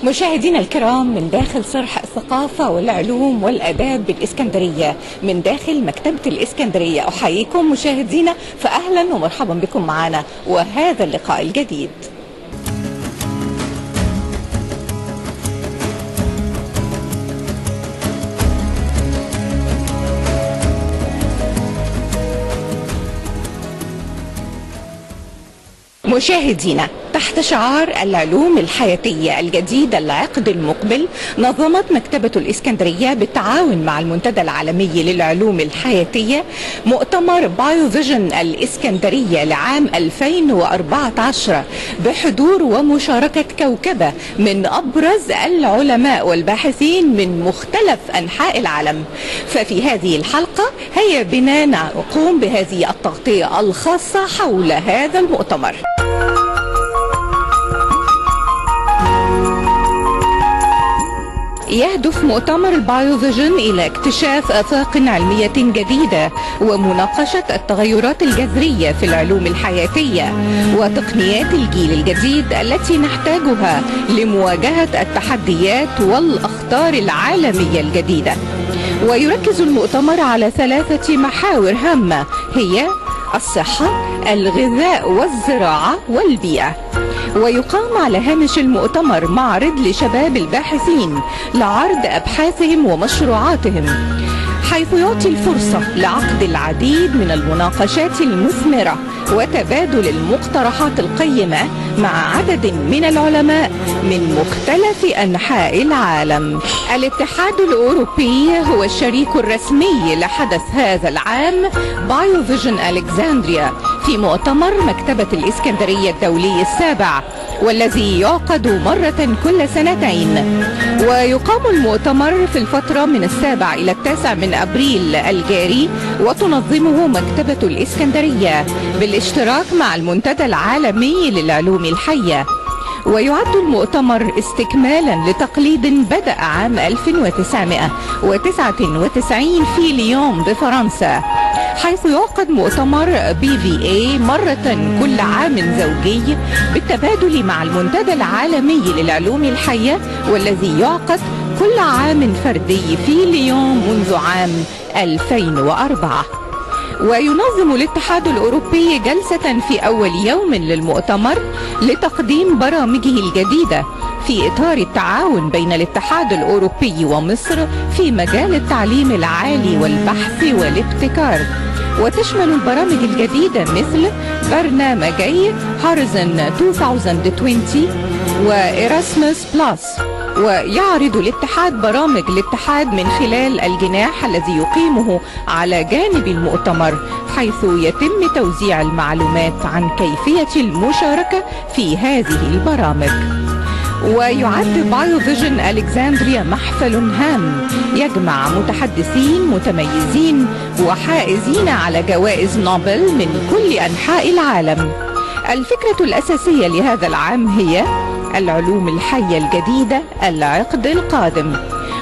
مشاهدينا الكرام من داخل صرح الثقافة والعلوم والآداب بالاسكندرية، من داخل مكتبة الاسكندرية، أحييكم مشاهدينا فأهلا ومرحبا بكم معنا وهذا اللقاء الجديد. مشاهدينا، تحت شعار العلوم الحياتية الجديد العقد المقبل، نظمت مكتبة الاسكندرية بالتعاون مع المنتدى العالمي للعلوم الحياتية مؤتمر بايوفيجن الاسكندرية لعام 2014 بحضور ومشاركة كوكبة من أبرز العلماء والباحثين من مختلف أنحاء العالم. ففي هذه الحلقة هيا بنا نقوم بهذه التغطية الخاصة حول هذا المؤتمر. يهدف مؤتمر البايوفيجن إلى اكتشاف آفاق علمية جديدة ومناقشة التغيرات الجذرية في العلوم الحياتية وتقنيات الجيل الجديد التي نحتاجها لمواجهة التحديات والأخطار العالمية الجديدة. ويركز المؤتمر على 3 محاور هامة هي الصحة، الغذاء والزراعة والبيئة. ويقام على هامش المؤتمر معرض لشباب الباحثين لعرض أبحاثهم ومشروعاتهم، حيث يعطي الفرصة لعقد العديد من المناقشات المثمرة وتبادل المقترحات القيمة مع عدد من العلماء من مختلف أنحاء العالم. الاتحاد الأوروبي هو الشريك الرسمي لحدث هذا العام بايوفيجن ألكسندريا في مؤتمر مكتبة الاسكندرية الدولي السابع، والذي يعقد مرة كل 2 ويقام المؤتمر في الفترة من 7 إلى 9 من أبريل الجاري، وتنظمه مكتبة الاسكندرية بالاشتراك مع المنتدى العالمي للعلوم الحية. ويعد المؤتمر استكمالا لتقليد بدأ عام 1999 في ليون بفرنسا، حيث يعقد مؤتمر BVA مرة كل عام زوجي بالتبادل مع المنتدى العالمي للعلوم الحية، والذي يعقد كل عام فردي في ليون منذ عام 2004. وينظم الاتحاد الأوروبي جلسة في أول يوم للمؤتمر لتقديم برامجه الجديدة في إطار التعاون بين الاتحاد الأوروبي ومصر في مجال التعليم العالي والبحث والابتكار. وتشمل البرامج الجديدة مثل برنامجي هوريزون 2020 وإيراسموس بلس. ويعرض الاتحاد برامج الاتحاد من خلال الجناح الذي يقيمه على جانب المؤتمر، حيث يتم توزيع المعلومات عن كيفية المشاركة في هذه البرامج. ويعد بايوفيجن ألكسندريا محفل هام يجمع متحدثين متميزين وحائزين على جوائز نوبل من كل أنحاء العالم. الفكرة الأساسية لهذا العام هي العلوم الحية الجديدة العقد القادم،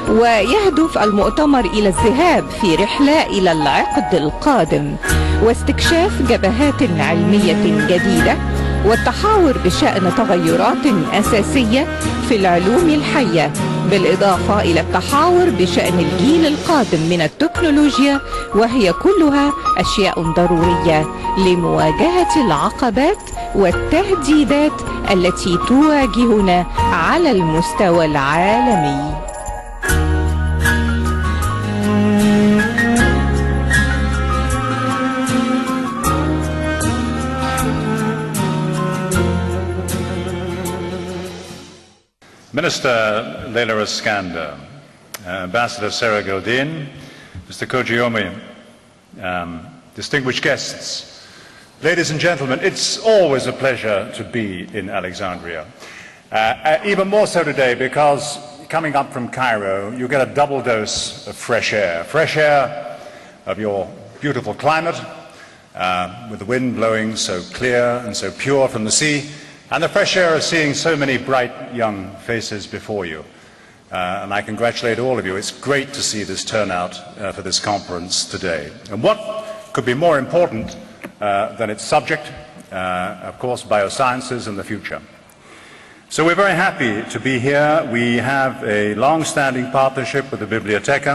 ويهدف المؤتمر إلى الذهاب في رحلة إلى العقد القادم واستكشاف جبهات علمية جديدة والتحاور بشأن تغيرات أساسية في العلوم الحية، بالإضافة إلى التحاور بشأن الجيل القادم من التكنولوجيا، وهي كلها أشياء ضرورية لمواجهة العقبات والتهديدات التي تواجهنا على المستوى العالمي. Minister Leila Iskander, Ambassador Sarah Goldin, Mr. Kojiomi, distinguished guests, ladies and gentlemen, it's always a pleasure to be in Alexandria. Even more so today because coming up from Cairo, you get a double dose of fresh air of your beautiful climate, with the wind blowing so clear and so pure from the sea, and the fresh air of seeing so many bright young faces before you. And I congratulate all of you. It's great to see this turnout for this conference today. And what could be more important than its subject, of course, biosciences and the future. So we're very happy to be here. We have a long-standing partnership with the Biblioteca.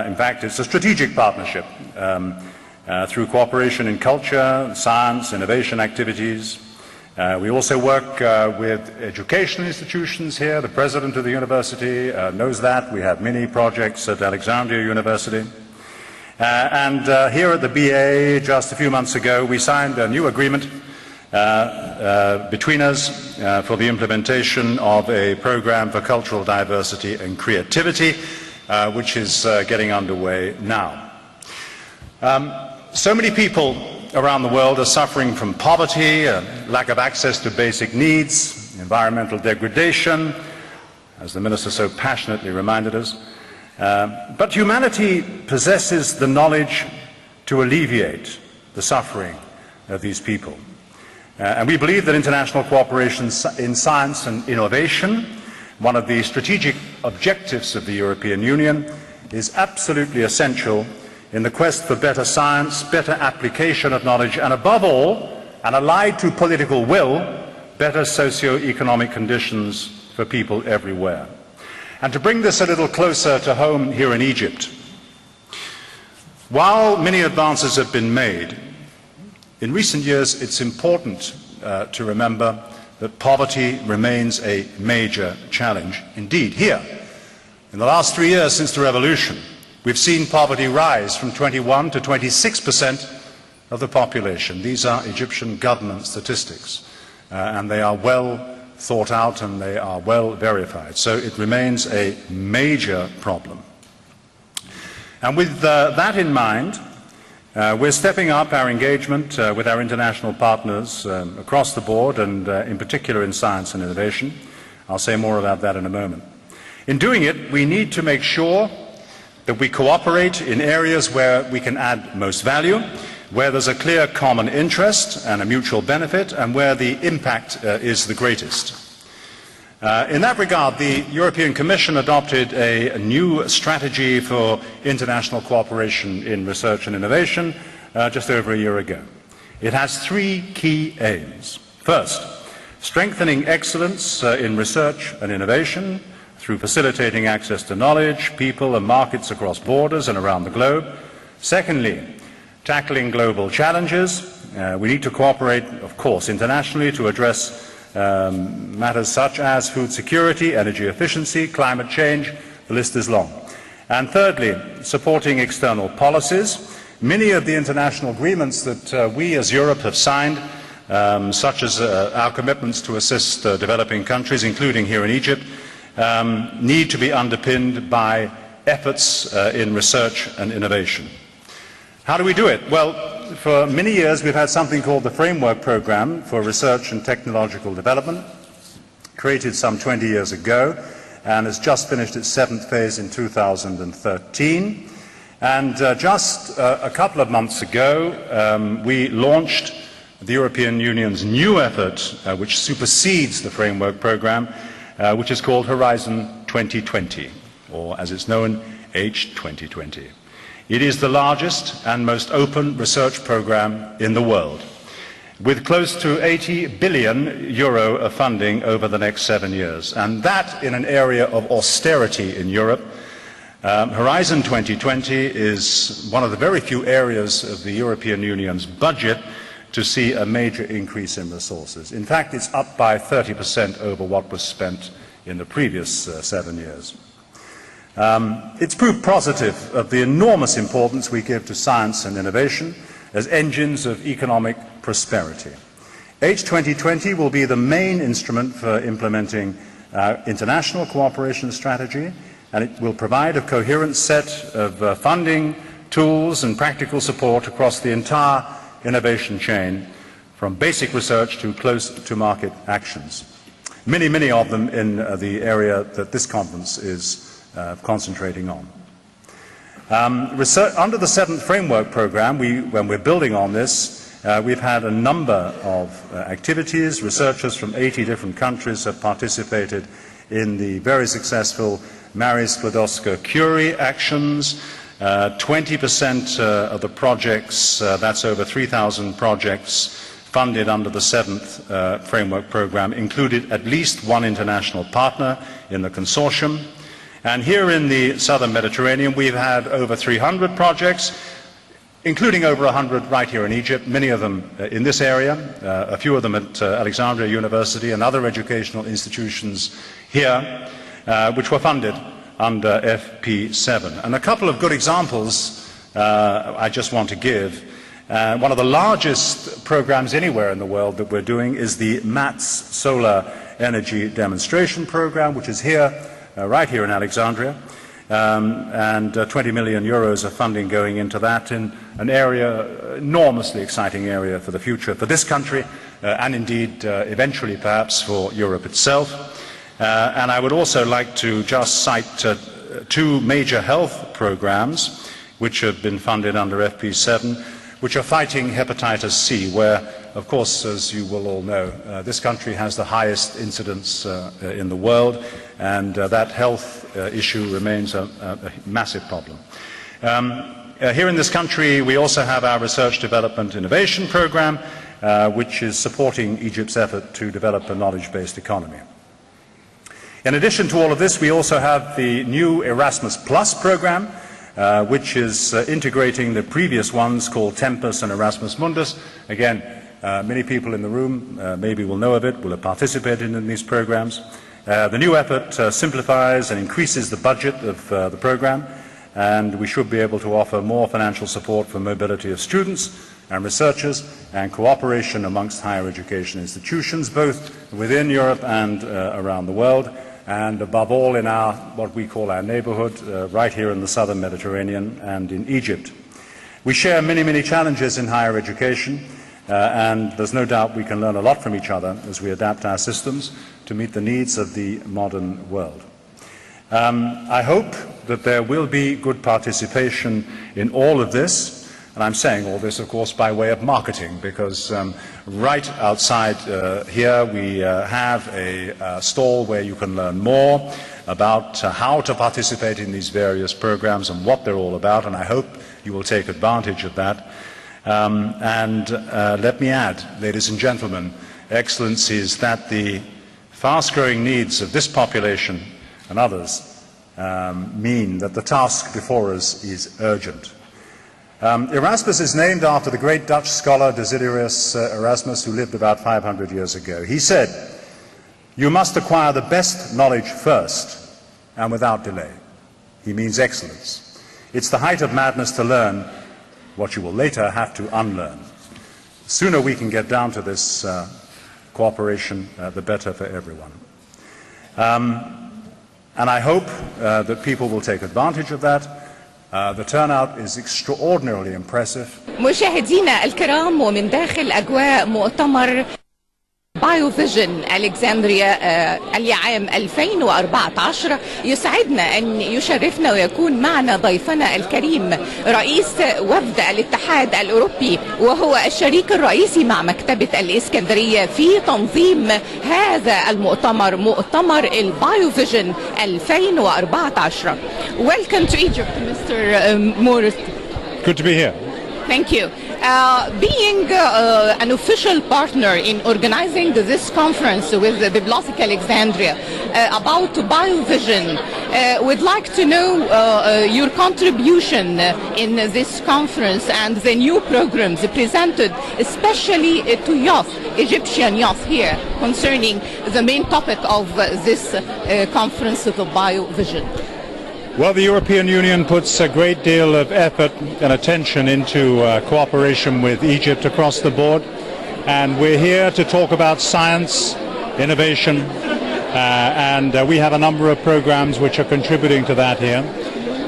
In fact, it's a strategic partnership through cooperation in culture, science, innovation activities. We also work with educational institutions here. The president of the university knows that. We have many projects at Alexandria University. And here at the BA, just a few months ago, we signed a new agreement between us for the implementation of a program for cultural diversity and creativity, which is getting underway now. So many people around the world are suffering from poverty, lack of access to basic needs, environmental degradation, as the Minister so passionately reminded us. But humanity possesses the knowledge to alleviate the suffering of these people. And we believe that international cooperation in science and innovation, one of the strategic objectives of the European Union, is absolutely essential in the quest for better science, better application of knowledge, and above all, and allied to political will, better socio-economic conditions for people everywhere. And to bring this a little closer to home here in Egypt, while many advances have been made, in recent years it's important to remember that poverty remains a major challenge. Indeed, here, in the last 3 years since the revolution, we've seen poverty rise from 21 to 26% of the population. These are Egyptian government statistics, and they are well thought out and they are well verified. So it remains a major problem. And with that in mind, we're stepping up our engagement with our international partners across the board and in particular in science and innovation. I'll say more about that in a moment. In doing it, we need to make sure that we cooperate in areas where we can add most value, where there's a clear common interest and a mutual benefit, and where the impact is the greatest. In that regard, the European Commission adopted a new strategy for international cooperation in research and innovation just over a year ago. It has 3 key aims. First, strengthening excellence in research and innovation through facilitating access to knowledge, people and markets across borders and around the globe. Secondly, tackling global challenges. We need to cooperate, of course, internationally to address matters such as food security, energy efficiency, climate change, the list is long. And thirdly, supporting external policies. Many of the international agreements that we as Europe have signed, such as our commitments to assist developing countries, including here in Egypt, need to be underpinned by efforts in research and innovation. How do we do it? Well, for many years we've had something called the Framework Programme for Research and Technological Development, created some 20 years ago, and has just finished its 7th phase in 2013. And just a couple of months ago, we launched the European Union's new effort, which supersedes the Framework Programme, which is called Horizon 2020, or as it's known, H2020. It is the largest and most open research programme in the world, with close to 80 billion euro of funding over the next 7 years, and that in an area of austerity in Europe. Horizon 2020 is one of the very few areas of the European Union's budget to see a major increase in resources. In fact, it's up by 30% over what was spent in the previous 7 years. It's proof positive of the enormous importance we give to science and innovation as engines of economic prosperity. H2020 will be the main instrument for implementing our international cooperation strategy, and it will provide a coherent set of funding, tools and practical support across the entire innovation chain, from basic research to close-to-market actions. Many of them in the area that this conference is concentrating on. Under the 7th Framework Programme, when we're building on this, we've had a number of activities. Researchers from 80 different countries have participated in the very successful Marie Skłodowska-Curie actions. 20% of the projects, that's over 3,000 projects, funded under the 7th framework program included at least one international partner in the consortium. And here in the southern Mediterranean, we've had over 300 projects, including over 100 right here in Egypt, many of them in this area, a few of them at Alexandria University and other educational institutions here, which were funded under FP7. And a couple of good examples I just want to give. One of the largest programs anywhere in the world that we're doing is the MATS Solar Energy Demonstration Program, which is here, right here in Alexandria, and 20 million euros of funding going into that in an area, enormously exciting area for the future for this country, and indeed eventually perhaps for Europe itself. And I would also like to just cite two major health programs which have been funded under FP7, which are fighting hepatitis C, where, of course, as you will all know, this country has the highest incidence in the world, and that health issue remains a massive problem. Here in this country, we also have our Research Development Innovation Program, which is supporting Egypt's effort to develop a knowledge-based economy. In addition to all of this, we also have the new Erasmus Plus program, which is integrating the previous ones called Tempus and Erasmus Mundus. Again, many people in the room maybe will know of it, will have participated in these programs. The new effort simplifies and increases the budget of the program, and we should be able to offer more financial support for mobility of students and researchers and cooperation amongst higher education institutions, both within Europe and around the world, and above all in our, what we call our neighbourhood, right here in the southern Mediterranean and in Egypt. We share many, many challenges in higher education, and there's no doubt we can learn a lot from each other as we adapt our systems to meet the needs of the modern world. I hope that there will be good participation in all of this. And I'm saying all this, of course, by way of marketing, because right outside here we have a stall where you can learn more about how to participate in these various programs and what they're all about, and I hope you will take advantage of that. Let me add, ladies and gentlemen, Excellencies, that the fast-growing needs of this population and others mean that the task before us is urgent. Erasmus is named after the great Dutch scholar Desiderius Erasmus, who lived about 500 years ago. He said, "You must acquire the best knowledge first and without delay." He means excellence. It's the height of madness to learn what you will later have to unlearn. The sooner we can get down to this cooperation, the better for everyone. And I hope that people will take advantage of that. The turnout is extraordinarily impressive. مشاهدينا الكرام، ومن داخل أجواء مؤتمر بايوفيجن ألكسندريا العام 2014 يسعدنا أن يشرفنا ويكون معنا ضيفنا الكريم رئيس وفد الاتحاد الأوروبي، وهو الشريك الرئيسي مع مكتبة الاسكندرية في تنظيم هذا المؤتمر، مؤتمر البايوفيجن 2014. Welcome to Egypt, Mr. Morris. Good to be here. Thank you. Being an official partner in organizing this conference with the Bibliothèque Alexandria about BioVision, we'd like to know your contribution in this conference and the new programs presented, especially to youth, Egyptian youth here, concerning the main topic of this conference of BioVision. Well, the European Union puts a great deal of effort and attention into cooperation with Egypt across the board, and we're here to talk about science, innovation, and we have a number of programs which are contributing to that here,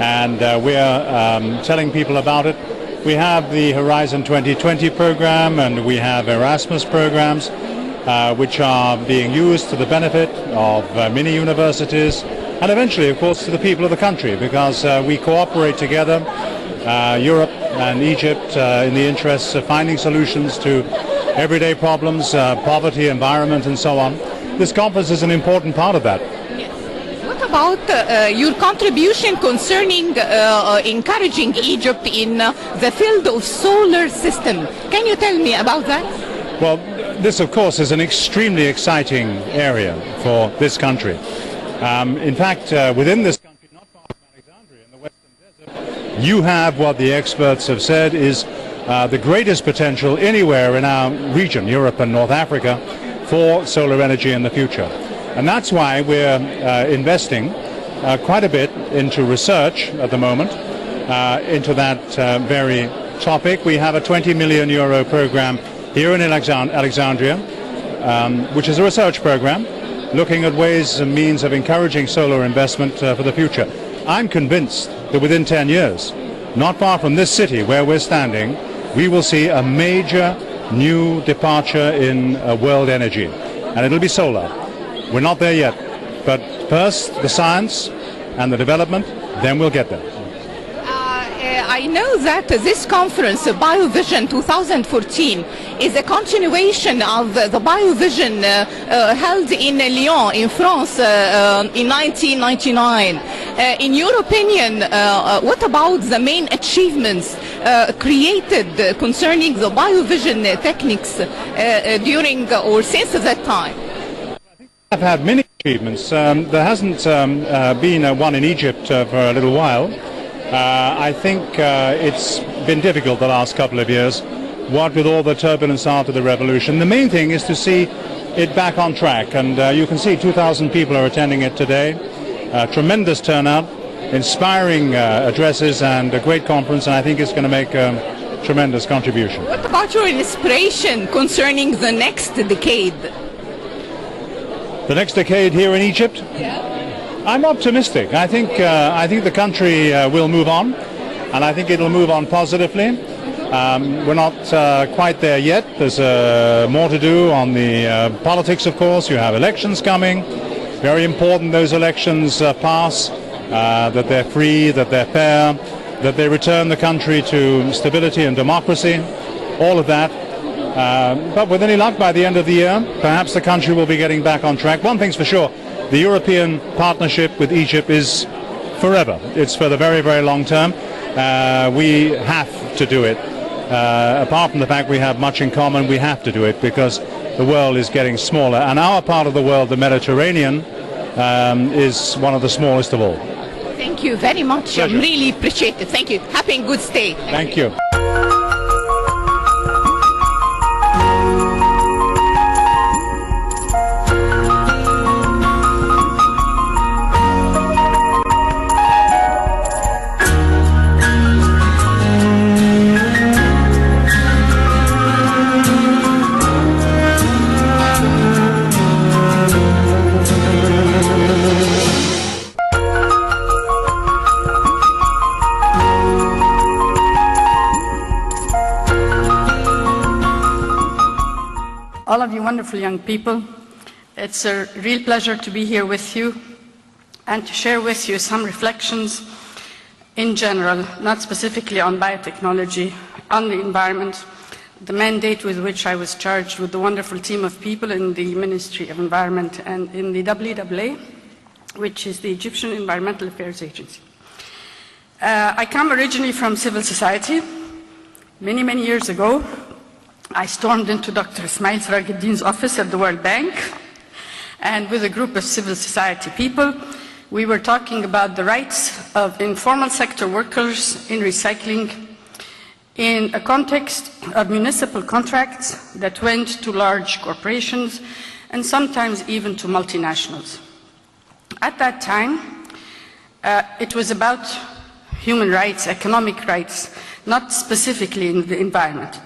and we're telling people about it. We have the Horizon 2020 program, and we have Erasmus programs which are being used to the benefit of many universities, and eventually, of course, to the people of the country, because we cooperate together, Europe and Egypt, in the interests of finding solutions to everyday problems, poverty, environment, and so on. This conference is an important part of that. Yes. What about your contribution concerning encouraging Egypt in the field of solar system? Can you tell me about that? Well, this, of course, is an extremely exciting area for this country. In fact, within this country, not far from Alexandria, in the Western Desert, you have what the experts have said is the greatest potential anywhere in our region, Europe and North Africa, for solar energy in the future. And that's why we're investing quite a bit into research at the moment, into that very topic. We have a 20 million euro program here in Alexandria, which is a research program looking at ways and means of encouraging solar investment for the future. I'm convinced that within 10 years, not far from this city where we're standing, we will see a major new departure in world energy, and it'll be solar. We're not there yet, but first the science and the development, then we'll get there. I know that this conference, BioVision 2014, is a continuation of the BioVision held in Lyon, in France, in 1999. In your opinion, what about the main achievements created concerning the BioVision techniques during or since that time? I've had many achievements. There hasn't been one in Egypt for a little while. I think it's been difficult the last couple of years, what with all the turbulence after the revolution. The main thing is to see it back on track, and you can see 2,000 people are attending it today. Tremendous turnout, inspiring addresses, and a great conference, and I think it's going to make a tremendous contribution. What about your inspiration concerning the next decade? The next decade here in Egypt? Yeah. I'm optimistic. I think the country will move on, and I think it'll move on positively. We're not quite there yet. There's more to do on the politics, of course. You have elections coming. Very important those elections pass, that they're free, that they're fair, that they return the country to stability and democracy, all of that. But with any luck, by the end of the year, perhaps the country will be getting back on track. One thing's for sure. The European partnership with Egypt is forever. It's for the very, very long term. We have to do it. Apart from the fact we have much in common, we have to do it because the world is getting smaller. And our part of the world, the Mediterranean, is one of the smallest of all. Thank you very much. Pleasure. I really appreciate it. Thank you. Happy and good stay. Thank you. All of you wonderful young people, it's a real pleasure to be here with you and to share with you some reflections in general, not specifically on biotechnology, on the environment, the mandate with which I was charged with the wonderful team of people in the Ministry of Environment and in the WEAA, which is the Egyptian Environmental Affairs Agency. I come originally from civil society. Many, many years ago, I stormed into Dr. Ismail Saraguddin's office at the World Bank, and with a group of civil society people, we were talking about the rights of informal sector workers in recycling in a context of municipal contracts that went to large corporations and sometimes even to multinationals. At that time, it was about human rights, economic rights, not specifically in the environment.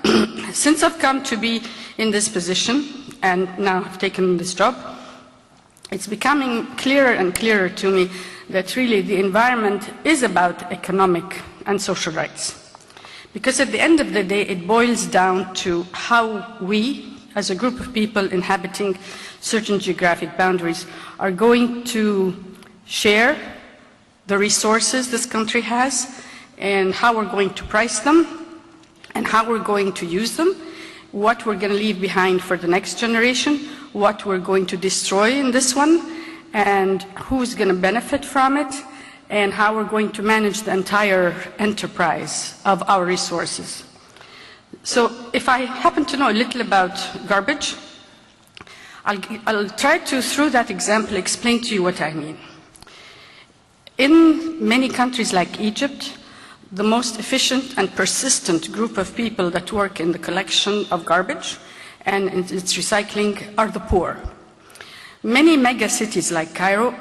Since I've come to be in this position, and now I've taken this job, it's becoming clearer and clearer to me that really the environment is about economic and social rights. Because at the end of the day, it boils down to how we, as a group of people inhabiting certain geographic boundaries, are going to share the resources this country has, and how we're going to price them, and how we're going to use them, what we're going to leave behind for the next generation, what we're going to destroy in this one, and who's going to benefit from it, and how we're going to manage the entire enterprise of our resources. So if I happen to know a little about garbage, I'll try to, through that example, explain to you what I mean. In many countries like Egypt, the most efficient and persistent group of people that work in the collection of garbage and in its recycling are the poor. Many mega cities like Cairo,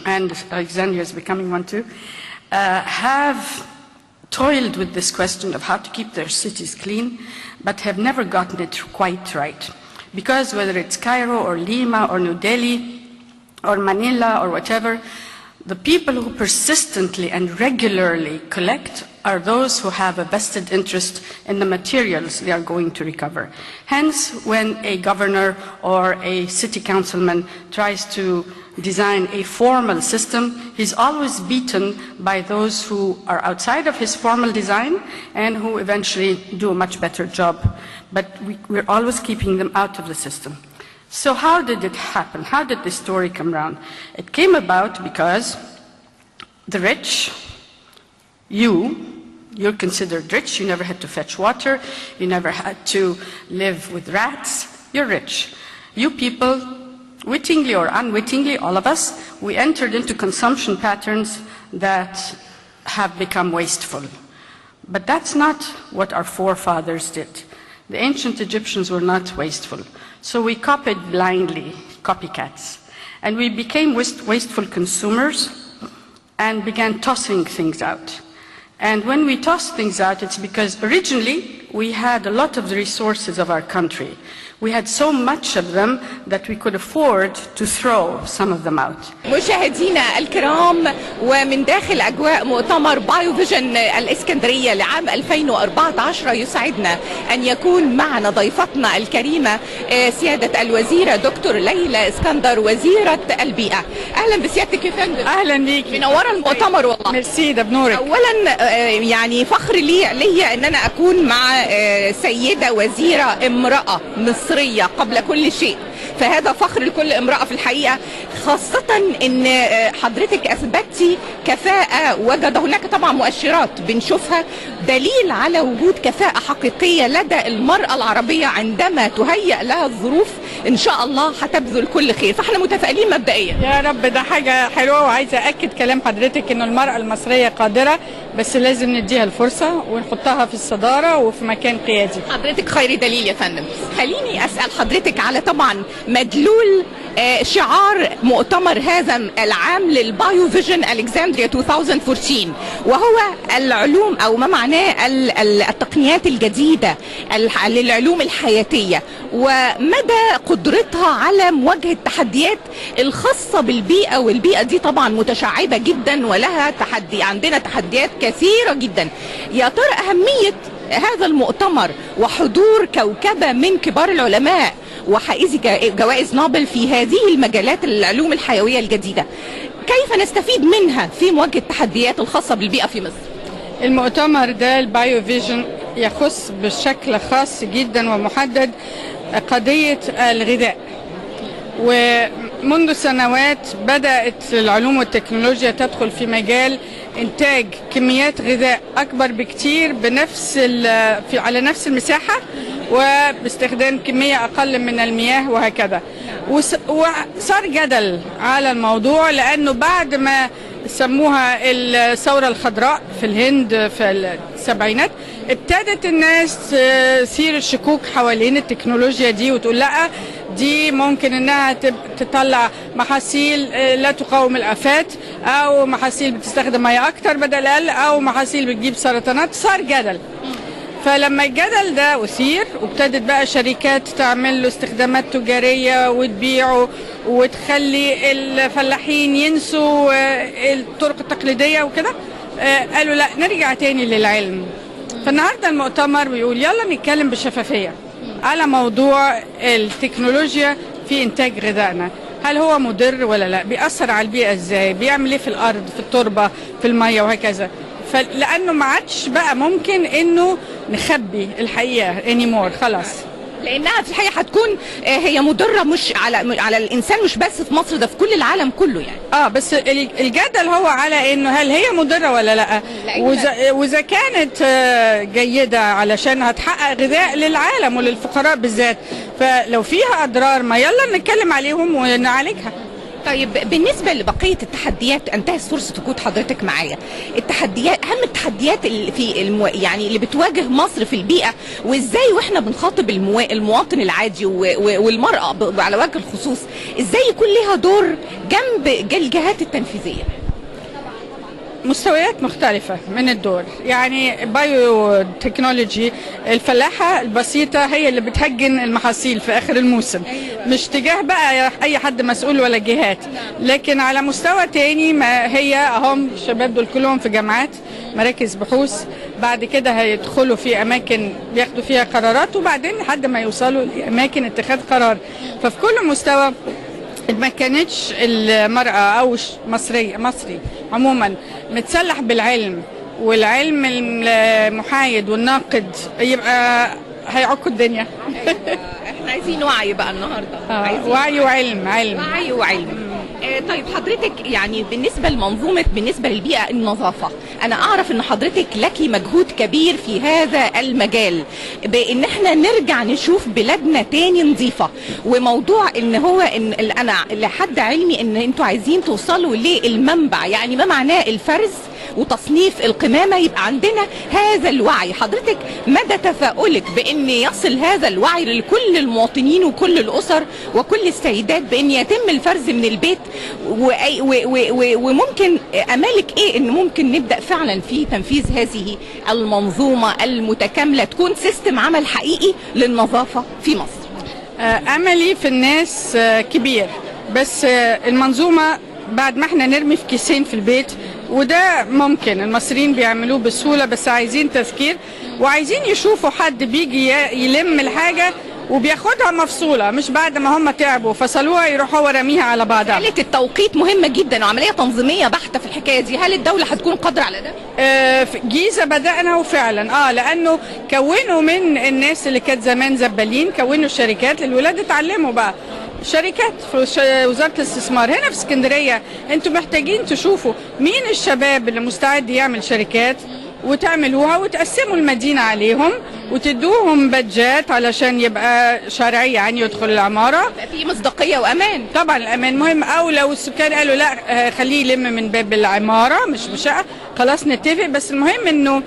and Alexandria is becoming one too, have toiled with this question of how to keep their cities clean, but have never gotten it quite right. Because whether it's Cairo or Lima or New Delhi or Manila or whatever, the people who persistently and regularly collect are those who have a vested interest in the materials they are going to recover. Hence, when a governor or a city councilman tries to design a formal system, he's always beaten by those who are outside of his formal design and who eventually do a much better job. But we're always keeping them out of the system. So how did it happen? How did this story come around? It came about because the rich, you're considered rich, you never had to fetch water, you never had to live with rats, you're rich. You people, wittingly or unwittingly, all of us, we entered into consumption patterns that have become wasteful. But that's not what our forefathers did. The ancient Egyptians were not wasteful. So we copied blindly, copycats. And we became wasteful consumers and began tossing things out. And when we toss things out, it's because originally we had a lot of the resources of our country. We had so much of them that we could afford to throw some of them out. مشاهدينا الكرام، ومن داخل أجواء مؤتمر بايو فيجن الاسكندرية لعام 2014 يسعدنا أن يكون معنا ضيفتنا الكريمة سيادة الوزيرة دكتور ليلى اسكندر وزيرة البيئة. أهلا بسيادتك يا فندم. أهلا بيك. منورة المؤتمر والله. ميرسي، ده بنورك. أولا يعني فخر لي أن أنا أكون مع سيدة وزيرة امرأة مصرية قبل كل شيء، فهذا فخر لكل امرأة في الحقيقة، خاصة ان حضرتك اثبتي كفاءة. وجد هناك طبعا مؤشرات بنشوفها دليل على وجود كفاءة حقيقية لدى المرأة العربية عندما تهيأ لها الظروف ان شاء الله هتبذل كل خير، فاحنا متفائلين مبدئيا. يا رب، ده حاجة حلوة، وعايزة أكد كلام حضرتك إنه المرأة المصرية قادرة، بس لازم نديها الفرصة ونحطها في الصدارة وفي مكان قيادي. حضرتك خير دليل يا فندم. خليني أسأل حضرتك على طبعا مدلول شعار مؤتمر هذا العام للبايو فيجن الكسندريا 2014، وهو العلوم او ما معناه التقنيات الجديده للعلوم الحياتيه، ومدى قدرتها على مواجهه التحديات الخاصه بالبيئه، والبيئه دي طبعا متشعبه جدا ولها تحدي، عندنا تحديات كثيره جدا. يا ترى اهميه هذا المؤتمر وحضور كوكبه من كبار العلماء وحائزي جوائز نوبل في هذه المجالات العلوم الحيوية الجديدة، كيف نستفيد منها في مواجهة التحديات الخاصة بالبيئة في مصر؟ المؤتمر ده البايو فيجن يخص بشكل خاص جدا ومحدد قضية الغذاء، ومنذ سنوات بدأت العلوم والتكنولوجيا تدخل في مجال إنتاج كميات غذاء أكبر بكتير على نفس المساحة وباستخدام كمية أقل من المياه وهكذا. وصار جدل على الموضوع، لأنه بعد ما سموها الثورة الخضراء في الهند في السبعينات ابتدت الناس تثير الشكوك حوالين التكنولوجيا دي وتقول لا، دي ممكن انها تطلع محاصيل لا تقاوم الآفات، او محاصيل بتستخدم مياه اكتر بدل اقل، او محاصيل بتجيب سرطانات. صار جدل. فلما الجدل ده أثير وابتدت بقى شركات تعمل له استخدامات تجارية وتبيعه وتخلي الفلاحين ينسوا الطرق التقليدية وكده، قالوا لا، نرجع تاني للعلم. فالنهاردة المؤتمر بيقول يلا نتكلم بشفافية على موضوع التكنولوجيا في إنتاج غذائنا. هل هو مضر ولا لا؟ بيأثر على البيئة ازاي؟ بيعمل ايه في الأرض، في التربة، في المية وهكذا. لأنه ما عادش بقى ممكن إنه نخبي الحقيقة anymore، خلاص لانها في الحقيقه هتكون هي مضره مش على الانسان مش بس في مصر، ده في كل العالم كله يعني. بس الجدل هو على انه هل هي مضره ولا لا، واذا كانت جيده علشان هتحقق غذاء للعالم وللفقراء بالذات، فلو فيها اضرار ما يلا نتكلم عليهم ونعالجها. طيب بالنسبة لبقية التحديات، انتهت فرصة وجود حضرتك معايا، التحديات أهم التحديات اللي في يعني اللي بتواجه مصر في البيئة، وإزاي وإحنا بنخاطب المواطن العادي والمرأة على وجه الخصوص، إزاي يكون لها دور جنب الجهات التنفيذية؟ مستويات مختلفة من الدور، يعني بايو تكنولوجي، الفلاحة البسيطة هي اللي بتهجن المحاصيل في آخر الموسم، مش تجاه بقى أي حد مسؤول ولا جهات، لكن على مستوى تاني ما هي هم الشباب دول كلهم في جامعات مراكز بحوث، بعد كده هيدخلوا في أماكن بياخدوا فيها قرارات، وبعدين لحد ما يوصلوا لأماكن اتخاذ قرار. ففي كل مستوى ما كانتش المرأة أو مصري عموما متسلح بالعلم، والعلم المحايد والناقد، يبقى هيعك الدنيا. احنا عايزين وعي بقى النهارده، وعي وعلم، وعي وعلم. طيب حضرتك يعني بالنسبة لمنظومة، بالنسبة للبيئة النظافة، أنا أعرف أن حضرتك لك مجهود كبير في هذا المجال، بأن احنا نرجع نشوف بلادنا تاني نظيفة، وموضوع أن هو إن أنا لحد علمي أن أنتوا عايزين توصلوا للمنبع، يعني ما معناه الفرز وتصنيف القمامة، يبقى عندنا هذا الوعي. حضرتك مدى تفاؤلك بأن يصل هذا الوعي لكل المواطنين وكل الأسر وكل السيدات بأن يتم الفرز من البيت، وممكن أمالك إيه أن ممكن نبدأ فعلا في تنفيذ هذه المنظومة المتكاملة، تكون سيستم عمل حقيقي للنظافة في مصر؟ أملي في الناس كبير، بس المنظومة بعد ما احنا نرمي في كيسين في البيت، وده ممكن المصريين بيعملوه بسهولة، بس عايزين تذكير وعايزين يشوفوا حد بيجي يلم الحاجة وبياخدها مفصولة، مش بعد ما هم تعبوا فصلوها يروح هو رميها على بعضها. مسألة التوقيت مهمة جدا وعملية تنظيمية بحتة في الحكاية دي، هل الدولة هتكون قادرة على ده؟ في جيزة بدأنا وفعلا لأنه كونوا من الناس اللي كانت زمان زبالين، كونوا شركات للولاد اتعلموا بقى، شركات في وزارة الاستثمار. هنا في اسكندرية انتوا محتاجين تشوفوا مين الشباب اللي مستعد يعمل شركات وتعملوها وتقسموا المدينة عليهم وتدوهم بادجات علشان يبقى شرعي، يعني يدخل العمارة في مصداقية وأمان. طبعا الأمان مهم، أو لو السكان قالوا لا خليه يلم من باب العمارة مش بشقة، خلاص نتفق، بس المهم انه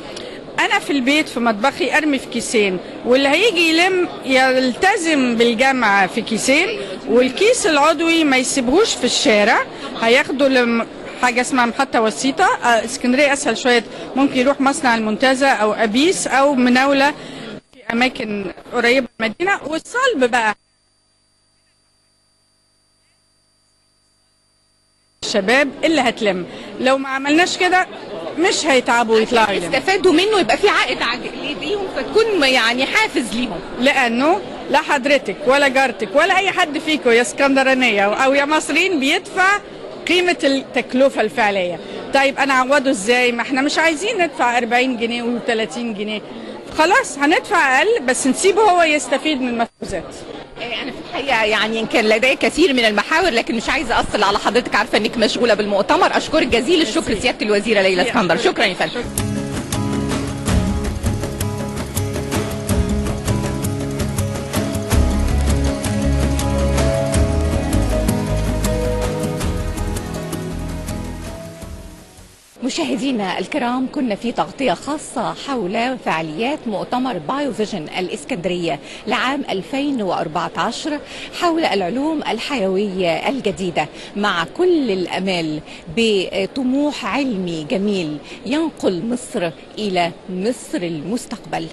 أنا في البيت في مطبخي أرمي في كيسين، واللي هيجي يلم يلتزم بالجامعة في كيسين، والكيس العضوي ما يسيبهوش في الشارع، هياخده حاجة اسمها محطة وسيطة. اسكندرية أسهل شوية، ممكن يروح مصنع المنتزه أو أبيس أو مناولة في أماكن قريبة من المدينة. والصلب بقى الشباب اللي هتلم، لو ما عملناش كده مش هيتعبوا ويطلعوا يستفادوا منه، يبقى في عائد ليهم، فتكون يعني حافز ليهم، لأنه لا حضرتك ولا جارتك ولا أي حد فيكم يا اسكندرانية أو يا مصريين بيدفع قيمة التكلفة الفعلية. طيب أنا أعوضه إزاي؟ ما احنا مش عايزين ندفع 40 جنيه و30 جنيه، خلاص هندفع أقل بس نسيبه هو يستفيد من المفروضات. أنا في الحقيقة يعني كان لدي كثير من المحاور، لكن مش عايزة أصل على حضرتك، عارفة إنك مشغولة بالمؤتمر. أشكرك جزيل الشكر سيادة الوزيرة ليلى اسكندر، شكرا يا فندم. مشاهدينا الكرام، كنا في تغطية خاصة حول فعاليات مؤتمر بايو فيجن الاسكندرية لعام 2014 حول العلوم الحيوية الجديدة، مع كل الأمال بطموح علمي جميل ينقل مصر إلى مصر المستقبل.